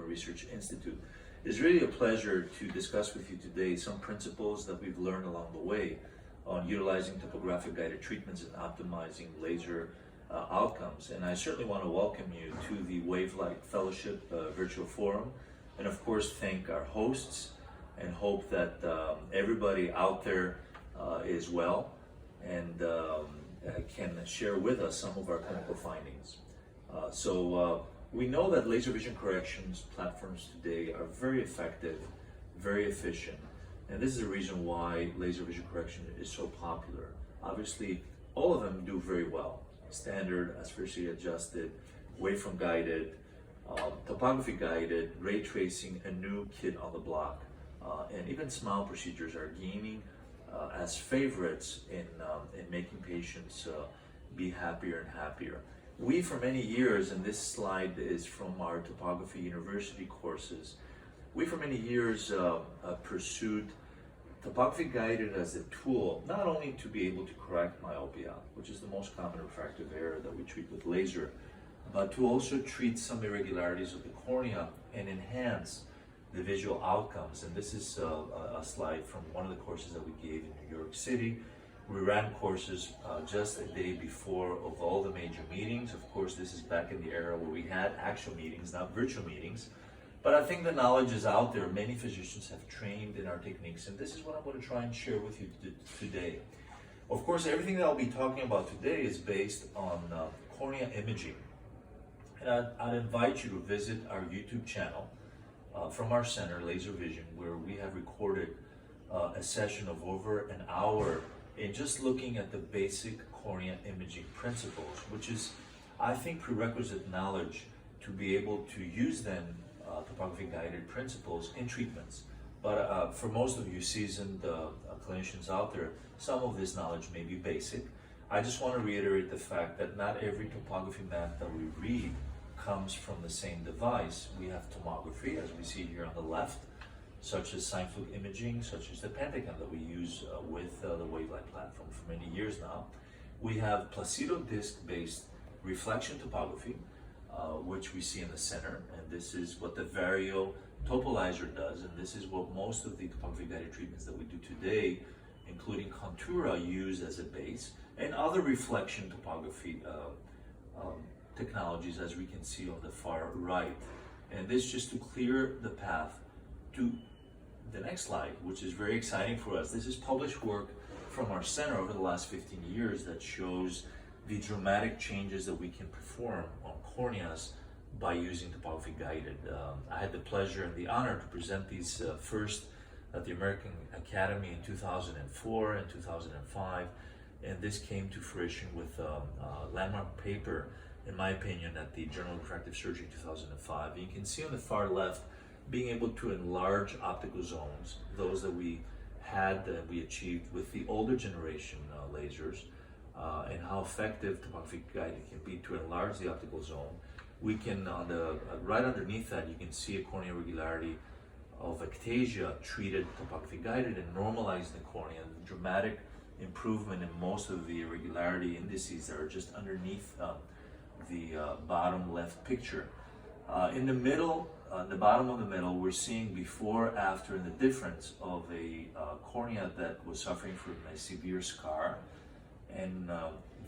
Research Institute. It's really a pleasure to discuss with you today some principles that we've learned along the way on utilizing topographic guided treatments and optimizing laser outcomes. And I certainly want to welcome you to the Wavelight Fellowship virtual forum, and of course thank our hosts and hope that everybody out there is well and can share with us some of our clinical findings. We know that laser vision corrections platforms today are very effective, very efficient, and this is the reason why laser vision correction is so popular. Obviously, all of them do very well. Standard, aspherically adjusted, wavefront guided, topography guided, ray tracing, a new kid on the block, and even smile procedures are gaining as favorites in making patients be happier and happier. We, for many years, and this slide is from our topography university courses, we for many years pursued topography guided as a tool, not only to be able to correct myopia, which is the most common refractive error that we treat with laser, but to also treat some irregularities of the cornea and enhance the visual outcomes. And this is a slide from one of the courses that we gave in New York City. We ran courses just a day before of all the major meetings. Of course, this is back in the era where we had actual meetings, not virtual meetings. But I think the knowledge is out there. Many physicians have trained in our techniques, and this is what I'm going to try and share with you today. Of course, everything that I'll be talking about today is based on cornea imaging. And I'd invite you to visit our YouTube channel from our center, LaserVision, where we have recorded a session of over an hour in just looking at the basic cornea imaging principles, which is, I think, prerequisite knowledge to be able to use them, topography guided principles in treatments. But for most of you seasoned clinicians out there, some of this knowledge may be basic. I just want to reiterate the fact that not every topography map that we read comes from the same device. We have tomography, as we see here on the left, such as Seinfeld imaging, such as the Pentacam that we use with the Wavelight platform for many years now. We have placido disc-based reflection topography, which we see in the center, and this is what the Vario Topolizer does, and this is what most of the topography guided treatments that we do today, including Contura, use as a base, and other reflection topography technologies, as we can see on the far right. And this just to clear the path to the next slide, which is very exciting for us. This is published work from our center over the last 15 years that shows the dramatic changes that we can perform on corneas by using topography guided. I had the pleasure and the honor to present these first at the American Academy in 2004 and 2005, and this came to fruition with a landmark paper, in my opinion, at the Journal of Refractive Surgery in 2005. And you can see on the far left being able to enlarge optical zones, those that we had, that we achieved with the older generation lasers, and how effective topography guided can be to enlarge the optical zone. We can, on the right underneath that, you can see a corneal irregularity of ectasia treated topography guided and normalize the cornea. Dramatic improvement in most of the irregularity indices that are just underneath the bottom left picture. In the middle, the bottom of the middle, we're seeing before, after, and the difference of a cornea that was suffering from a severe scar. And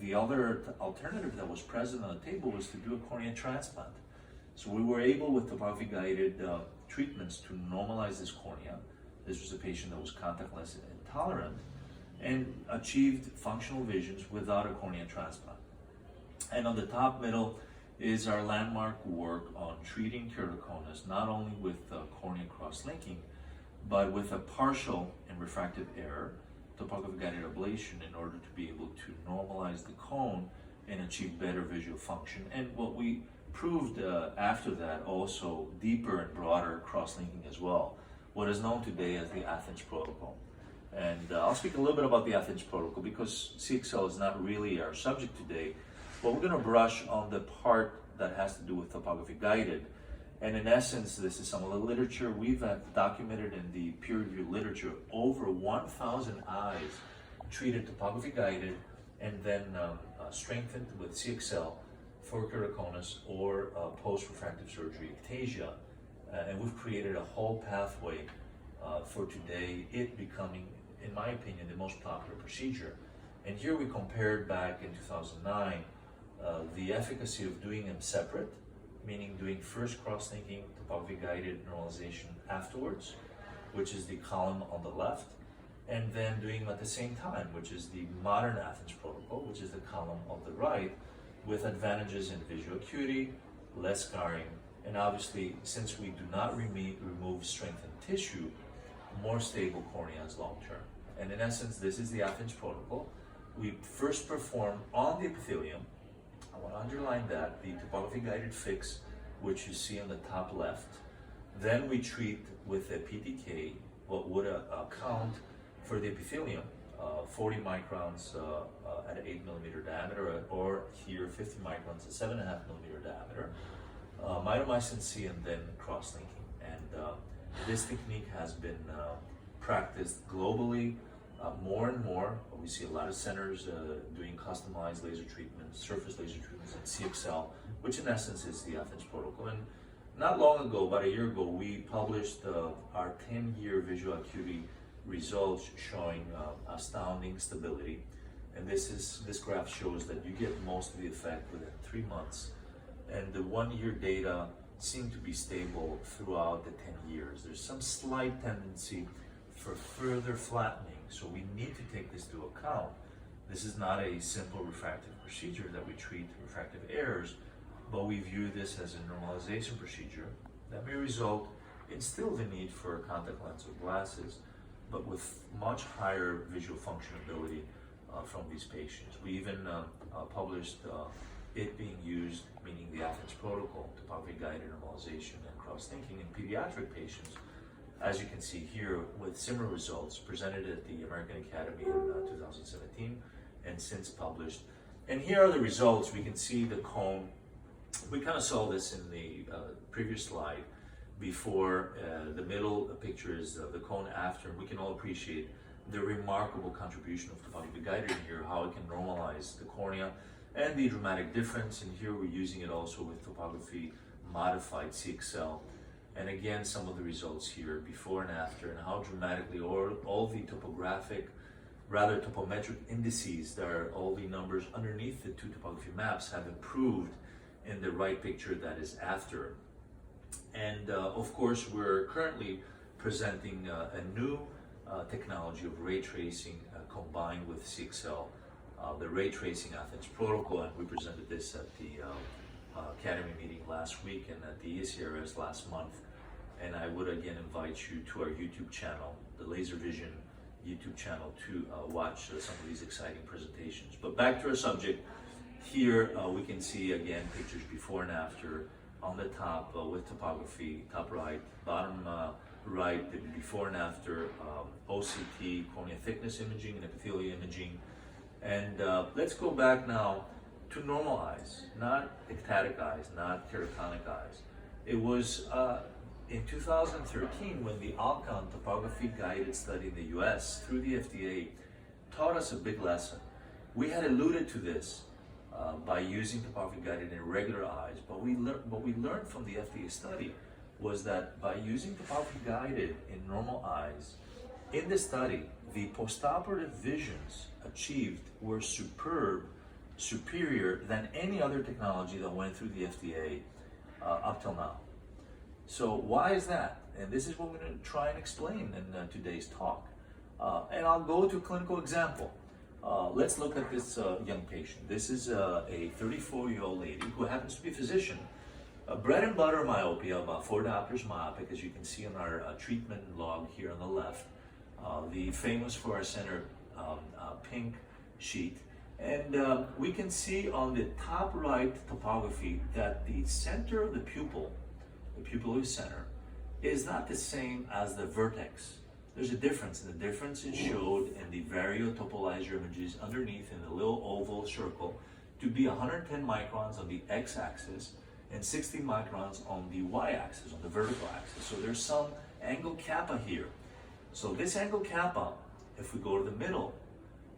the other alternative that was present on the table was to do a cornea transplant. So we were able, with topography guided treatments, to normalize this cornea. This was a patient that was contact lens intolerant and achieved functional visions without a cornea transplant. And on the top middle is our landmark work on treating keratoconus, not only with cornea cross-linking, but with a partial and refractive error topography guided ablation in order to be able to normalize the cone and achieve better visual function. And what we proved after that, also deeper and broader cross-linking as well, what is known today as the Athens protocol. And I'll speak a little bit about the Athens protocol because CXL is not really our subject today, but we're going to brush on the part that has to do with topography guided. And in essence, this is some of the literature we've documented in the peer-reviewed literature. Over 1,000 eyes treated topography guided and then strengthened with CXL for keratoconus or post-refractive surgery ectasia and we've created a whole pathway for today, it becoming, in my opinion, the most popular procedure. And here we compared back in 2009 the efficacy of doing them separate, meaning doing first cross-linking topography guided normalization afterwards, which is the column on the left, and then doing them at the same time, which is the modern Athens protocol, which is the column on the right, with advantages in visual acuity, less scarring, and obviously, since we do not remove strengthened tissue, more stable corneas long term. And in essence, this is the Athens protocol. We first perform on the epithelium. I want to underline that, the topography guided fix, which you see on the top left. Then we treat with a PTK, what would account for the epithelium, 40 microns at an 8 millimeter diameter, or here 50 microns at 7.5 millimeter diameter, mitomycin C, and then cross-linking. And this technique has been practiced globally more and more. We see a lot of centers doing customized laser treatments, surface laser treatments, and CXL, which in essence is the Athens protocol. And not long ago, about a year ago, we published our 10-year visual acuity results showing astounding stability. And this graph shows that you get most of the effect within 3 months. And the 1-year data seem to be stable throughout the 10 years. There's some slight tendency for further flattening, so we need to take this into account. This is not a simple refractive procedure that we treat refractive errors, but we view this as a normalization procedure that may result in still the need for contact lens or glasses, but with much higher visual functionability from these patients. We even published it being used, meaning the Athens protocol, topography guided normalization and cross-linking in pediatric patients, as you can see here, with similar results presented at the American Academy in 2017 and since published. And here are the results. We can see the cone. We kind of saw this in the previous slide before. The middle picture is the cone after. We can all appreciate the remarkable contribution of topography guided here, how it can normalize the cornea, and the dramatic difference. And here we're using it also with topography modified CXL. And again, some of the results here before and after, and how dramatically all the topometric indices, that are all the numbers underneath the two topography maps, have improved in the right picture that is after. And of course, we're currently presenting a new technology of ray tracing combined with CXL, the ray tracing Athens protocol, and we presented this at the Academy meeting last week and at the ESCRS last month. And I would again invite you to our YouTube channel, the LaserVision YouTube channel, to watch some of these exciting presentations. But back to our subject, here we can see again pictures before and after. On the top with topography, top right, bottom right, the before and after OCT, cornea thickness imaging and epithelial imaging. And let's go back now to normal eyes, not ectatic eyes, not keratonic eyes. It was in 2013 when the Alcon topography guided study in the US through the FDA taught us a big lesson. We had alluded to this by using topography guided in regular eyes, but what we learned from the FDA study was that by using topography guided in normal eyes, in the study, the postoperative visions achieved were superior than any other technology that went through the FDA up till now. So why is that? And this is what we're going to try and explain in today's talk. And I'll go to a clinical example. Let's look at this young patient. This is a 34-year-old lady who happens to be a physician. Bread and butter myopia, about 4 diopters myopic, as you can see on our treatment log here on the left. The famous for our center pink sheet. And we can see on the top right topography that the center of the pupillary center, is not the same as the vertex. There's a difference, and the difference is showed in the variotopolaser images underneath in the little oval circle to be 110 microns on the x-axis and 60 microns on the y-axis, on the vertical axis. So there's some angle kappa here. So this angle kappa, if we go to the middle,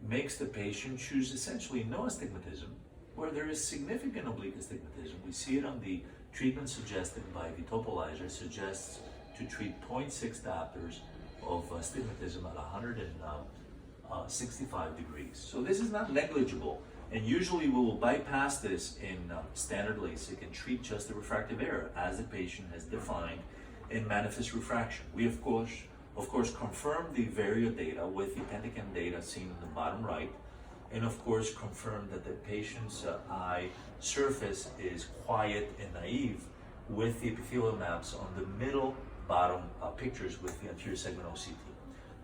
makes the patient choose essentially no astigmatism, where there is significant oblique astigmatism. We see it on the treatment suggested by the topolyzer suggests to treat 0.6 diopters of astigmatism at 165 degrees. So this is not negligible, and usually we will bypass this in standard LASIK and treat just the refractive error as the patient has defined in manifest refraction. We of course confirm the Vario data with the Pentacam data seen in the bottom right, and of course confirm that the patient's eye surface is quiet and naive with the epithelial maps on the middle bottom pictures with the anterior segment OCT.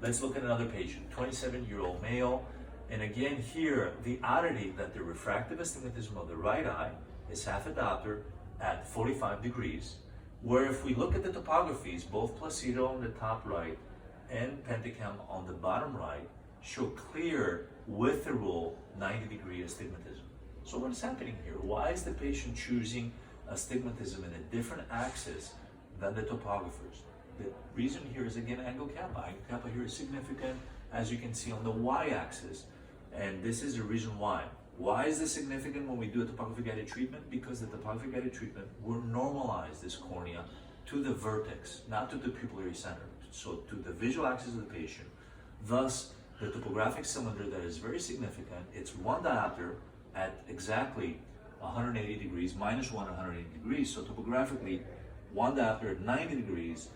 Let's look at another patient, 27-year-old male, and again here the oddity that the refractive astigmatism of the right eye is half a diopter at 45 degrees, where if we look at the topographies, both Placido on the top right and Pentacam on the bottom right show clear with the rule 90-degree astigmatism. So what is happening here? Why is the patient choosing astigmatism in a different axis than the topographers? The reason here is again angle kappa. Angle kappa here is significant, as you can see on the y-axis, and this is the reason why. Why is this significant when we do a topography guided treatment? Because the topography guided treatment will normalize this cornea to the vertex, not to the pupillary center, so to the visual axis of the patient. Thus, the topographic cylinder that is very significant, it's 1 diopter at exactly 180 degrees, minus 180 degrees. So topographically, 1 diopter at 90 degrees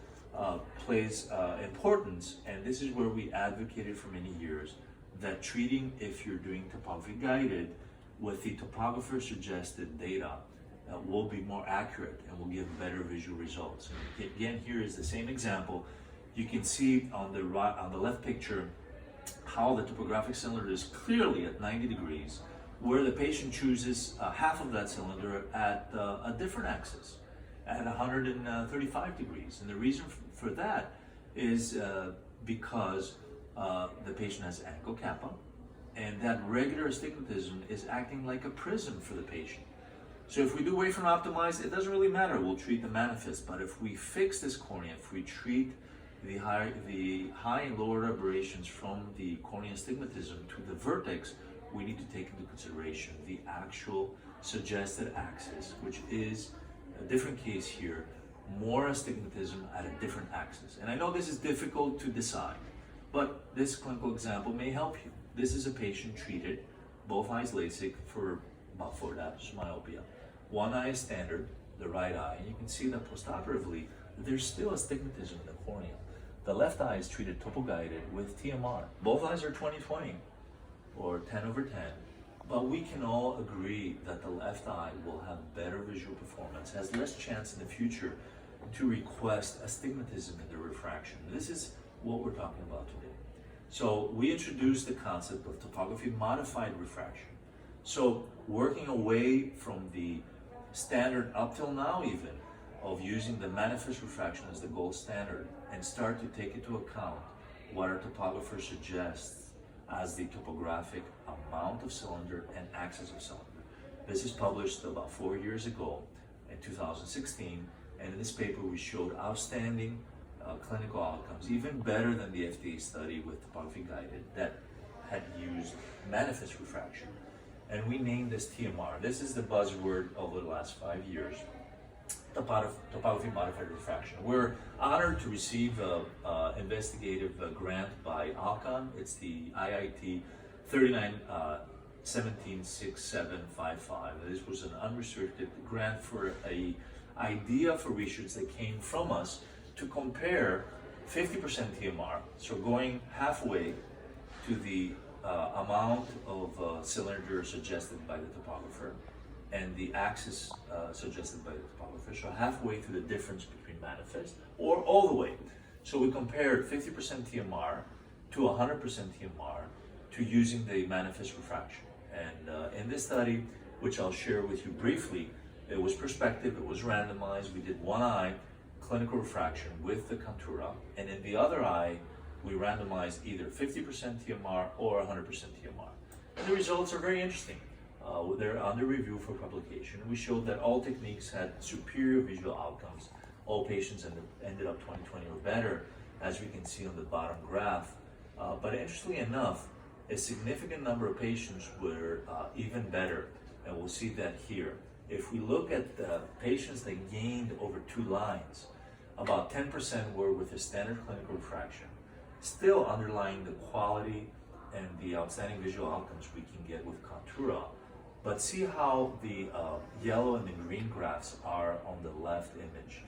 plays importance, and this is where we advocated for many years that treating, if you're doing topography guided with the topographer suggested data, will be more accurate and will give better visual results. And again, here is the same example. You can see on the right, on the left picture, how the topographic cylinder is clearly at 90 degrees, where the patient chooses half of that cylinder at a different axis, at 135 degrees. And the reason for that is because the patient has angle kappa, and that regular astigmatism is acting like a prism for the patient. So if we do wavefront optimize, it doesn't really matter, we'll treat the manifest. But if we fix this cornea, if we treat the high and lower aberrations from the cornea astigmatism to the vertex, we need to take into consideration the actual suggested axis, which is a different case here, more astigmatism at a different axis. And I know this is difficult to decide, but this clinical example may help you. This is a patient treated, both eyes LASIK for about 4 diopters myopia. One eye is standard, the right eye, and you can see that postoperatively, there's still astigmatism in the cornea. The left eye is treated topo-guided with TMR. Both eyes are 20/20 or 10/10, but we can all agree that the left eye will have better visual performance, has less chance in the future to request astigmatism in the refraction. This is what we're talking about today. So we introduced the concept of topography modified refraction. So working away from the standard up till now even of using the manifest refraction as the gold standard and start to take into account what our topographer suggests as the topographic amount of cylinder and axis of cylinder. This is published about 4 years ago in 2016, and in this paper we showed outstanding clinical outcomes, even better than the FDA study with topography guided that had used manifest refraction. And we named this TMR. This is the buzzword over the last 5 years, topography modified refraction. We're honored to receive an investigative grant by Alcon. It's the IIT 39176755. This was an unrestricted grant for an idea for research that came from us to compare 50% TMR, so going halfway to the amount of cylinder suggested by the topographer and the axis suggested by the topographer, so halfway to the difference between manifest or all the way. So we compared 50% TMR to 100% TMR to using the manifest refraction. And in this study, which I'll share with you briefly, it was prospective, it was randomized. We did one eye clinical refraction with the Contura, and in the other eye, we randomized either 50% TMR or 100% TMR. And the results are very interesting. They're under review for publication. We showed that all techniques had superior visual outcomes. All patients ended up 20/20 or better, as we can see on the bottom graph. But interestingly enough, a significant number of patients were even better, and we'll see that here. if we look at the patients that gained over 2 lines, about 10% were with a standard clinical refraction, still underlying the quality and the outstanding visual outcomes we can get with Contura. But see how the yellow and the green graphs are on the left image,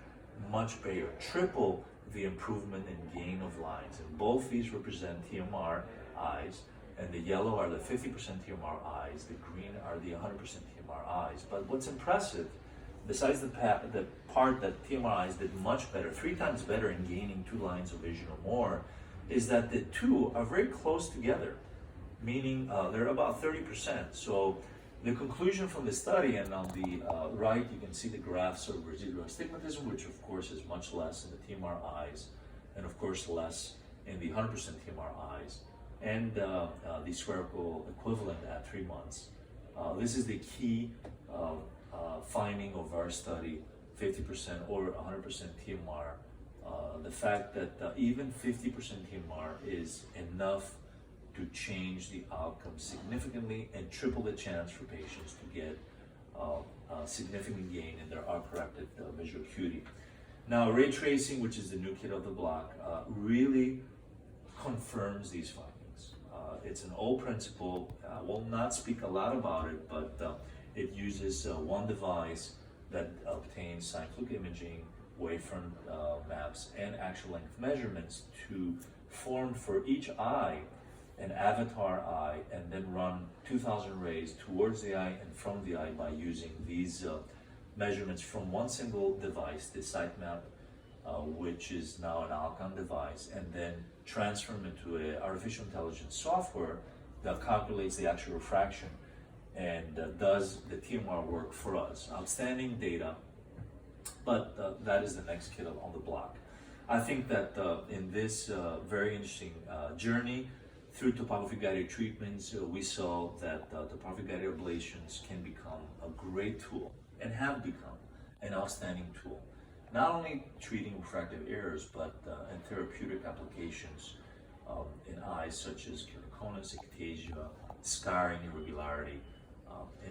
much bigger, triple the improvement in gain of lines. And both these represent TMR eyes, and the yellow are the 50% TMR eyes, the green are the 100% TMR eyes. But what's impressive, besides the part that TMR eyes did much better, 3 times better in gaining 2 lines of vision or more, is that the two are very close together, meaning they're about 30%. So the conclusion from the study, and on the right you can see the graphs of residual astigmatism, which of course is much less in the TMR eyes, and of course less in the 100% TMR eyes, and the spherical equivalent at 3 months. This is the key finding of our study, 50% or 100% TMR. The fact that even 50% TMR is enough to change the outcome significantly and triple the chance for patients to get a significant gain in their art-corrected visual acuity. Now, ray tracing, which is the new kid of the block, really confirms these findings. It's an old principle. I will not speak a lot about it, but it uses one device that obtains sine fluke imaging, wavefront maps, and actual length measurements to form for each eye an avatar eye, and then run 2,000 rays towards the eye and from the eye by using these measurements from one single device, the sitemap, which is now an Alcon device, and then transfer them into an artificial intelligence software that calculates the actual refraction and does the TMR work for us. Outstanding data, but that is the next kid on the block. I think that in this very interesting journey through topography-guided treatments, we saw that topography-guided ablations can become a great tool and have become an outstanding tool, not only treating refractive errors, but in therapeutic applications in eyes such as keratoconus, ectasia, scarring, irregularity,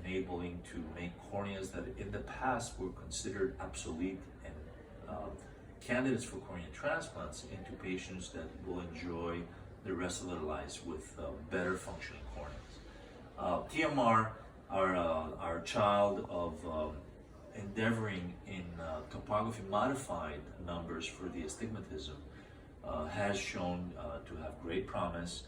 enabling to make corneas that in the past were considered obsolete and candidates for cornea transplants into patients that will enjoy the rest of their lives with better functioning corneas. TMR, our child of endeavoring in topography modified numbers for the astigmatism, has shown to have great promise,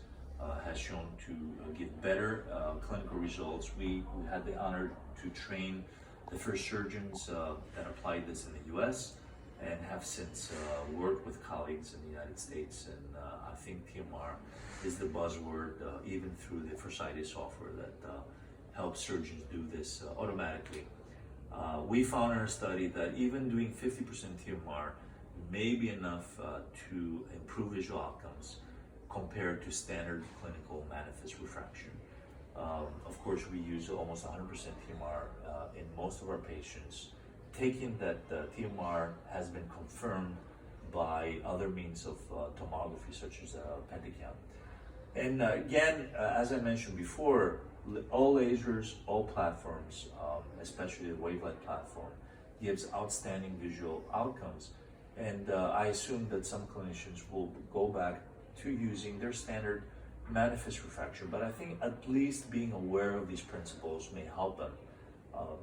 has shown to give better clinical results. We had the honor to train the first surgeons that applied this in the US, and have since worked with colleagues in the United States. And I think TMR is the buzzword, even through the Forsythia software that helps surgeons do this automatically. We found in our study that even doing 50% TMR may be enough to improve visual outcomes compared to standard clinical manifest refraction. Of course, we use almost 100% TMR in most of our patients, taking that TMR has been confirmed by other means of tomography, such as Pentacam. And again, as I mentioned before, all lasers, all platforms, especially the Wavelight platform, gives outstanding visual outcomes. And I assume that some clinicians will go back to using their standard manifest refraction, but I think at least being aware of these principles may help them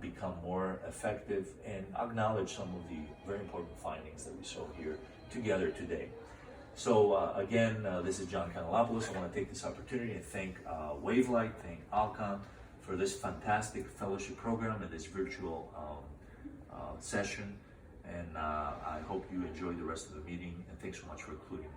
become more effective and acknowledge some of the very important findings that we saw here together today. So again, this is John Kanellopoulos. I want to take this opportunity to thank Wavelight, thank Alcon for this fantastic fellowship program and this virtual session. And I hope you enjoy the rest of the meeting, and thanks so much for including me.